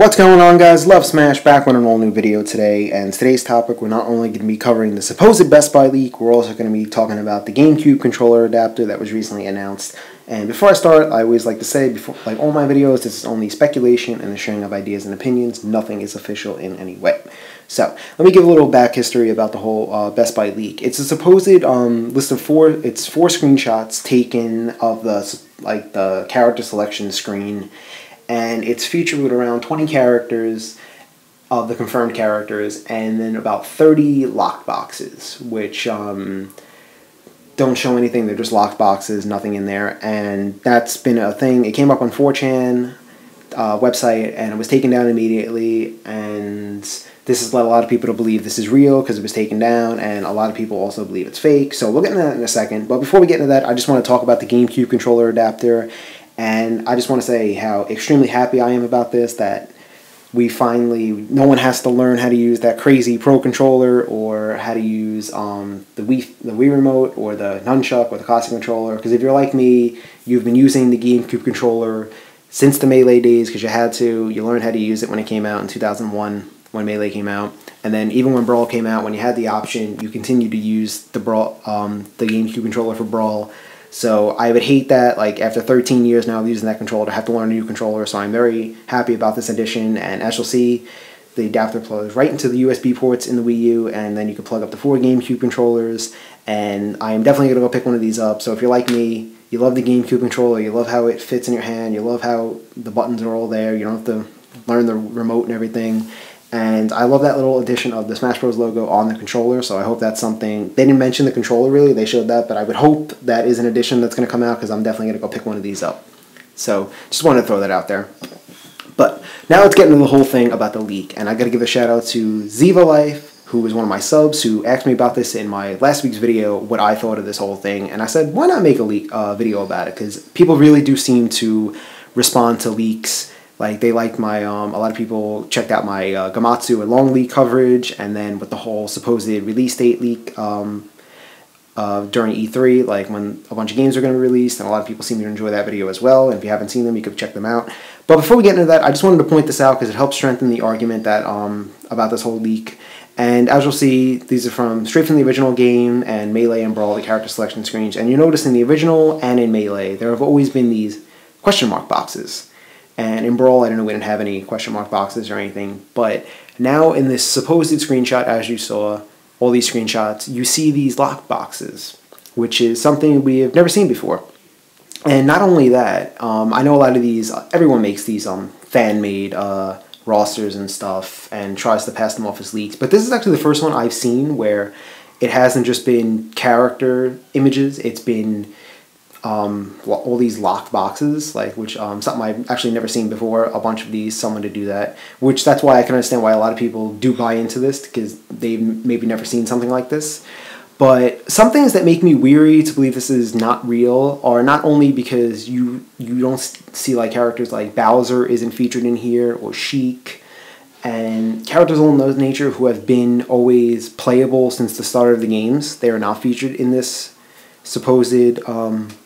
What's going on, guys? Love Smash back with an all new video today, and today's topic, we're not only going to be covering the supposed Best Buy leak, we're also going to be talking about the Gamecube controller adapter that was recently announced. And before I start, I always like to say, like all my videos, this is only speculation and the sharing of ideas and opinions. Nothing is official in any way. So, let me give a little back history about the whole Best Buy leak. It's a supposed list of four screenshots taken of the character selection screen, and it's featured with around 20 characters of the confirmed characters, and then about 30 locked boxes, which don't show anything. They're just locked boxes, nothing in there, and that's been a thing. It came up on 4chan website, and it was taken down immediately, and this has led a lot of people to believe this is real because it was taken down, and a lot of people also believe it's fake, so we'll get into that in a second. But before we get into that, I just want to talk about the GameCube controller adapter. And I just want to say how extremely happy I am about this, that no one has to learn how to use that crazy Pro controller or how to use the Wii remote or the nunchuck or the classic controller. Because if you're like me, you've been using the GameCube controller since the Melee days because you had to. You learned how to use it when it came out in 2001 when Melee came out. And then even when Brawl came out, when you had the option, you continued to use the GameCube controller for Brawl. So I would hate that, like, after 13 years now of using that controller, to have to learn a new controller. So I'm very happy about this addition. And as you'll see, the adapter plugs right into the USB ports in the Wii U, and then you can plug up the 4 GameCube controllers. And I am definitely going to go pick one of these up. So if you're like me, you love the GameCube controller, you love how it fits in your hand, you love how the buttons are all there, you don't have to learn the remote and everything. And I love that little addition of the Smash Bros. Logo on the controller, so I hope that's something. They didn't mention the controller really, they showed that, but I would hope that is an addition that's going to come out because I'm definitely going to go pick one of these up. So, just wanted to throw that out there. But now let's get into the whole thing about the leak, and I got to give a shout out to Ziva Life, who was one of my subs, who asked me about this in my last week's video, what I thought of this whole thing, and I said, why not make a video about it, because people really do seem to respond to leaks. Like, they liked my, a lot of people checked out my Gamatsu and long leak coverage, and then with the whole supposed release date leak during E3, like when a bunch of games are going to be released, and a lot of people seem to enjoy that video as well, and if you haven't seen them, you could check them out. But before we get into that, I just wanted to point this out because it helps strengthen the argument that about this whole leak. And as you'll see, these are straight from the original game, and Melee and Brawl, the character selection screens, and you notice in the original and in Melee, there have always been these question mark boxes. And in Brawl, I don't know, we didn't have any question mark boxes or anything. But now in this supposed screenshot, as you saw, all these screenshots, you see these lock boxes, which is something we have never seen before. And not only that, I know a lot of these, everyone makes these fan-made rosters and stuff and tries to pass them off as leaks. But this is actually the first one I've seen where it hasn't just been character images, it's been all these locked boxes, which something I've actually never seen before, a bunch of these, someone to do that, which that's why I can understand why a lot of people do buy into this, because they've maybe never seen something like this. But some things that make me weary to believe this is not real are not only because you don't see like characters like Bowser isn't featured in here, or Sheik, and characters of those nature who have been always playable since the start of the games. They are not featured in this supposed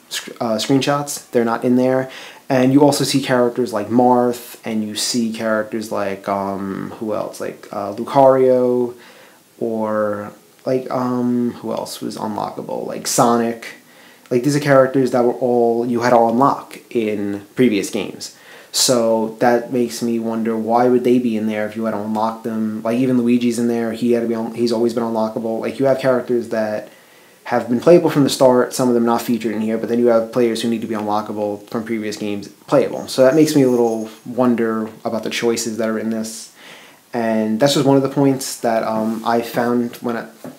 screenshots. They're not in there. And you also see characters like Marth, and you see characters like who else, like Lucario, or like who else was unlockable, like Sonic. Like, these are characters that you had to unlock in previous games. So that makes me wonder, why would they be in there if you had to unlock them? Like, even Luigi's in there, he's always been unlockable. Like, you have characters that have been playable from the start, some of them not featured in here, but then you have players who need to be unlockable from previous games playable. So that makes me a little wonder about the choices that are in this. And that's just one of the points that I found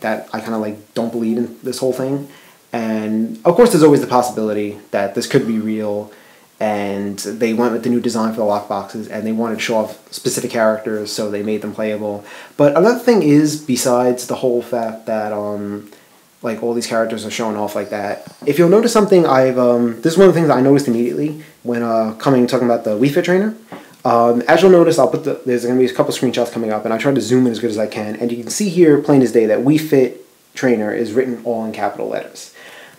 that I kind of like don't believe in this whole thing. And of course there's always the possibility that this could be real, and they went with the new design for the lockboxes, and they wanted to show off specific characters, so they made them playable. But another thing is, besides the whole fact that like all these characters are showing off like that, if you'll notice something, this is one of the things I noticed immediately when talking about the Wii Fit trainer. As you'll notice, there's going to be a couple screenshots coming up, and I tried to zoom in as good as I can, and you can see here, plain as day, that Wii Fit trainer is written all in capital letters.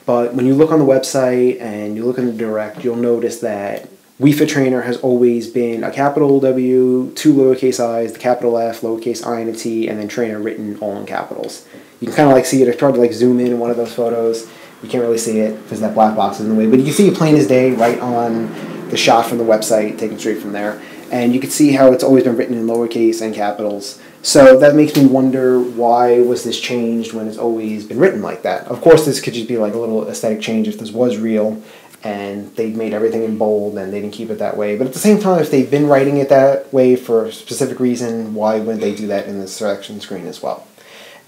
But when you look on the website and you look in the direct, you'll notice that Wii Fit Trainer has always been a capital W, two lowercase i's, the capital F, lowercase I and a T, and then trainer written all in capitals. You can kind of like see it. I tried to like zoom in one of those photos. You can't really see it because that black box is in the way, but you can see it plain as day right on the shot from the website, taken straight from there. And you can see how it's always been written in lowercase and capitals. So that makes me wonder, why was this changed when it's always been written like that? Of course, this could just be like a little aesthetic change if this was real and they made everything in bold and they didn't keep it that way. But at the same time, if they've been writing it that way for a specific reason, why wouldn't they do that in the selection screen as well?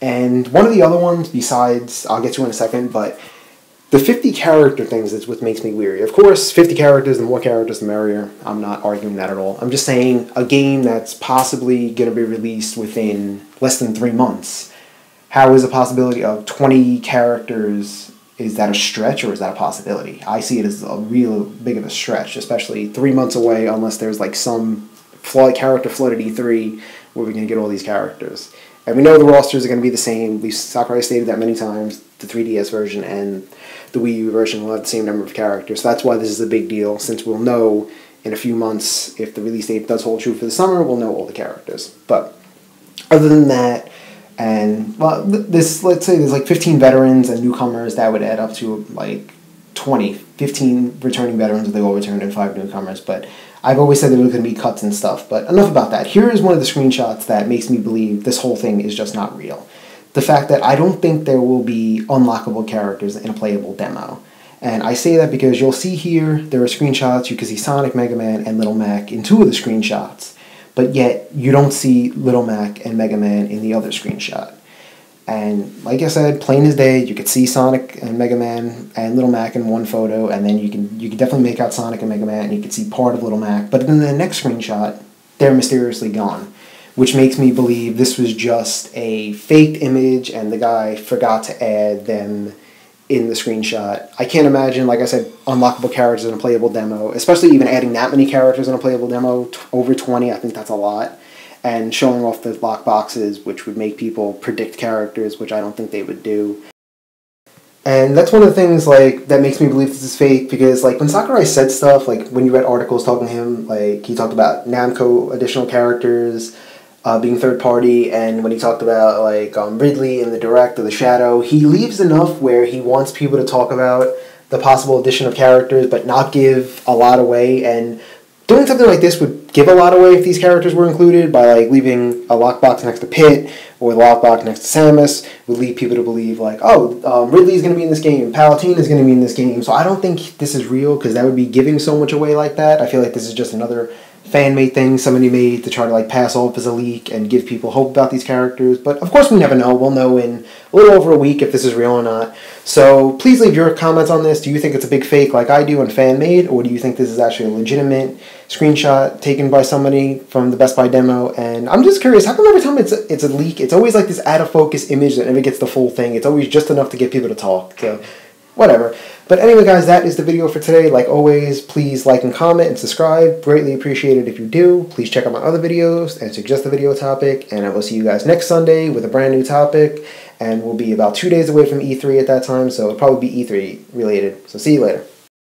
And one of the other ones, besides, I'll get to in a second, but the 50 character things is what makes me weary. Of course, 50 characters, the more characters, the merrier. I'm not arguing that at all. I'm just saying a game that's possibly going to be released within less than 3 months. How is a possibility of 20 characters, is that a stretch or is that a possibility? I see it as a real big of a stretch, especially 3 months away, unless there's like some character flood at E3 where we're going to get all these characters. And we know the rosters are going to be the same. Sakurai stated that many times. The 3DS version and the Wii U version will have the same number of characters. So that's why this is a big deal, since we'll know in a few months, if the release date does hold true for the summer, we'll know all the characters. But other than that, and well, this, let's say there's like 15 veterans and newcomers, that would add up to like 15 returning veterans if they all returned and 5 newcomers. But I've always said there was going to be cuts and stuff. But enough about that. Here is one of the screenshots that makes me believe this whole thing is just not real. The fact that I don't think there will be unlockable characters in a playable demo. And I say that because you'll see here, there are screenshots, you can see Sonic, Mega Man, and Little Mac in 2 of the screenshots, but yet you don't see Little Mac and Mega Man in the other screenshot. And like I said, plain as day, you could see Sonic and Mega Man and Little Mac in one photo, and then you can definitely make out Sonic and Mega Man, and you can see part of Little Mac, but in the next screenshot, they're mysteriously gone, which makes me believe this was just a faked image and the guy forgot to add them in the screenshot. I can't imagine, like I said, unlockable characters in a playable demo, especially even adding that many characters in a playable demo, over 20, I think that's a lot, and showing off the lock boxes, which would make people predict characters, which I don't think they would do. And that's one of the things like that makes me believe this is fake, because like when Sakurai said stuff, like when you read articles talking to him, like he talked about Namco additional characters, being third party, and when he talked about like Ridley in the Direct or the Shadow, he leaves enough where he wants people to talk about the possible addition of characters but not give a lot away, and doing something like this would give a lot away if these characters were included, by like leaving a lockbox next to Pit or the lockbox next to Samus would lead people to believe like, oh, Ridley's going to be in this game, Palpatine is going to be in this game. So I don't think this is real, because that would be giving so much away like that. I feel like this is just another fan-made thing somebody made to try to like pass off as a leak and give people hope about these characters. But of course we never know. We'll know in a little over a week if this is real or not. So please leave your comments on this. Do you think it's a big fake like I do and fan-made, or do you think this is actually a legitimate screenshot taken by somebody from the Best Buy demo? And I'm just curious, how come every time it's a leak, it's always like this out-of-focus image that never gets the full thing? It's always just enough to get people to talk. So whatever. But anyway, guys, that is the video for today. Like always, please like and comment and subscribe. Greatly appreciate it if you do. Please check out my other videos and suggest a video topic. And I will see you guys next Sunday with a brand new topic. And we'll be about 2 days away from E3 at that time, so it'll probably be E3 related. So see you later.